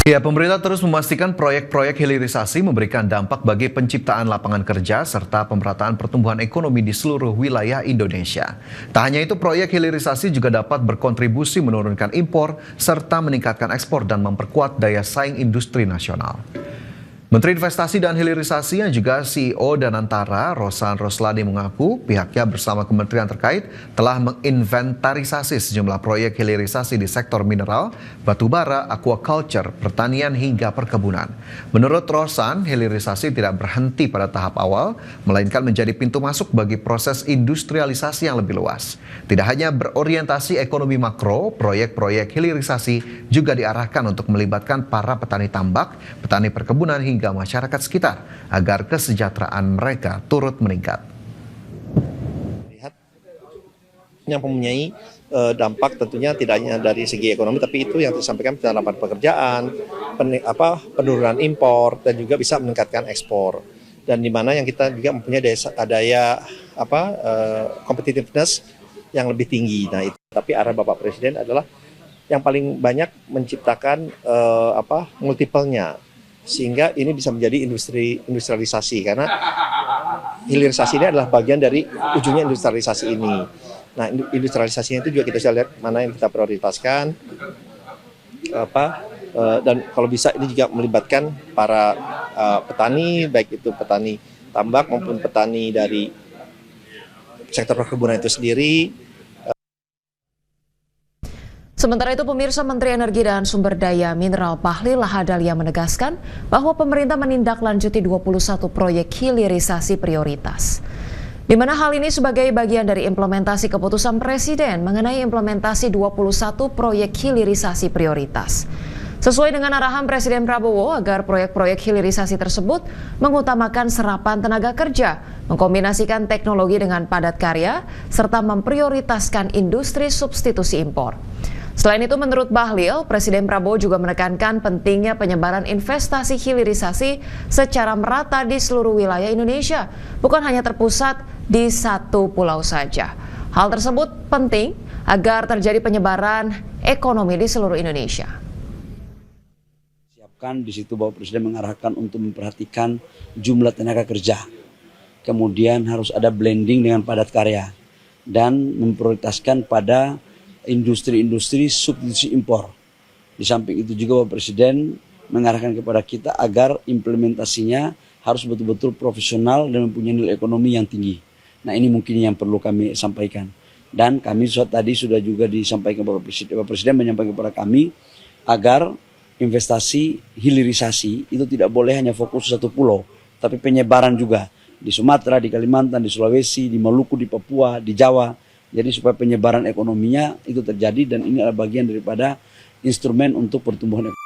Ya, pemerintah terus memastikan proyek-proyek hilirisasi memberikan dampak bagi penciptaan lapangan kerja serta pemerataan pertumbuhan ekonomi di seluruh wilayah Indonesia. Tak hanya itu, proyek hilirisasi juga dapat berkontribusi menurunkan impor serta meningkatkan ekspor dan memperkuat daya saing industri nasional. Menteri Investasi dan Hilirisasi yang juga CEO Danantara, Rosan Roslani mengaku pihaknya bersama kementerian terkait telah menginventarisasi sejumlah proyek hilirisasi di sektor mineral, batubara, aquaculture, pertanian hingga perkebunan. Menurut Rosan, hilirisasi tidak berhenti pada tahap awal, melainkan menjadi pintu masuk bagi proses industrialisasi yang lebih luas. Tidak hanya berorientasi ekonomi makro, proyek-proyek hilirisasi juga diarahkan untuk melibatkan para petani tambak, petani perkebunan hingga masyarakat sekitar agar kesejahteraan mereka turut meningkat. Lihat yang mempunyai dampak tentunya tidak hanya dari segi ekonomi, tapi itu yang disampaikan penerapan pekerjaan, penurunan impor dan juga bisa meningkatkan ekspor. Dan di mana yang kita juga mempunyai daya competitiveness yang lebih tinggi. Nah itu, tapi arah Bapak Presiden adalah yang paling banyak menciptakan multiple-nya. Sehingga ini bisa menjadi industrialisasi karena hilirisasi ini adalah bagian dari ujungnya industrialisasi ini. Nah, industrialisasinya itu juga kita bisa lihat mana yang kita prioritaskan, dan kalau bisa ini juga melibatkan para petani, baik itu petani tambak maupun petani dari sektor perkebunan itu sendiri. Sementara itu, pemirsa, Menteri Energi dan Sumber Daya Mineral Bahlil Lahadalia menegaskan bahwa pemerintah menindaklanjuti 21 proyek hilirisasi prioritas. Di mana hal ini sebagai bagian dari implementasi keputusan Presiden mengenai implementasi 21 proyek hilirisasi prioritas. Sesuai dengan arahan Presiden Prabowo agar proyek-proyek hilirisasi tersebut mengutamakan serapan tenaga kerja, mengkombinasikan teknologi dengan padat karya, serta memprioritaskan industri substitusi impor. Selain itu, menurut Bahlil, Presiden Prabowo juga menekankan pentingnya penyebaran investasi hilirisasi secara merata di seluruh wilayah Indonesia, bukan hanya terpusat di satu pulau saja. Hal tersebut penting agar terjadi penyebaran ekonomi di seluruh Indonesia. Siapkan di situ Bapak Presiden mengarahkan untuk memperhatikan jumlah tenaga kerja. Kemudian harus ada blending dengan padat karya dan memprioritaskan pada industri-industri substitusi impor. Di samping itu juga Bapak Presiden mengarahkan kepada kita agar implementasinya harus betul-betul profesional dan mempunyai nilai ekonomi yang tinggi. Nah, ini mungkin yang perlu kami sampaikan. Dan kami tadi sudah juga disampaikan Bapak Presiden menyampaikan kepada kami agar investasi hilirisasi itu tidak boleh hanya fokus satu pulau, tapi penyebaran juga di Sumatera, di Kalimantan, di Sulawesi, di Maluku, di Papua, di Jawa. Jadi supaya penyebaran ekonominya itu terjadi dan ini adalah bagian daripada instrumen untuk pertumbuhan ekonomi.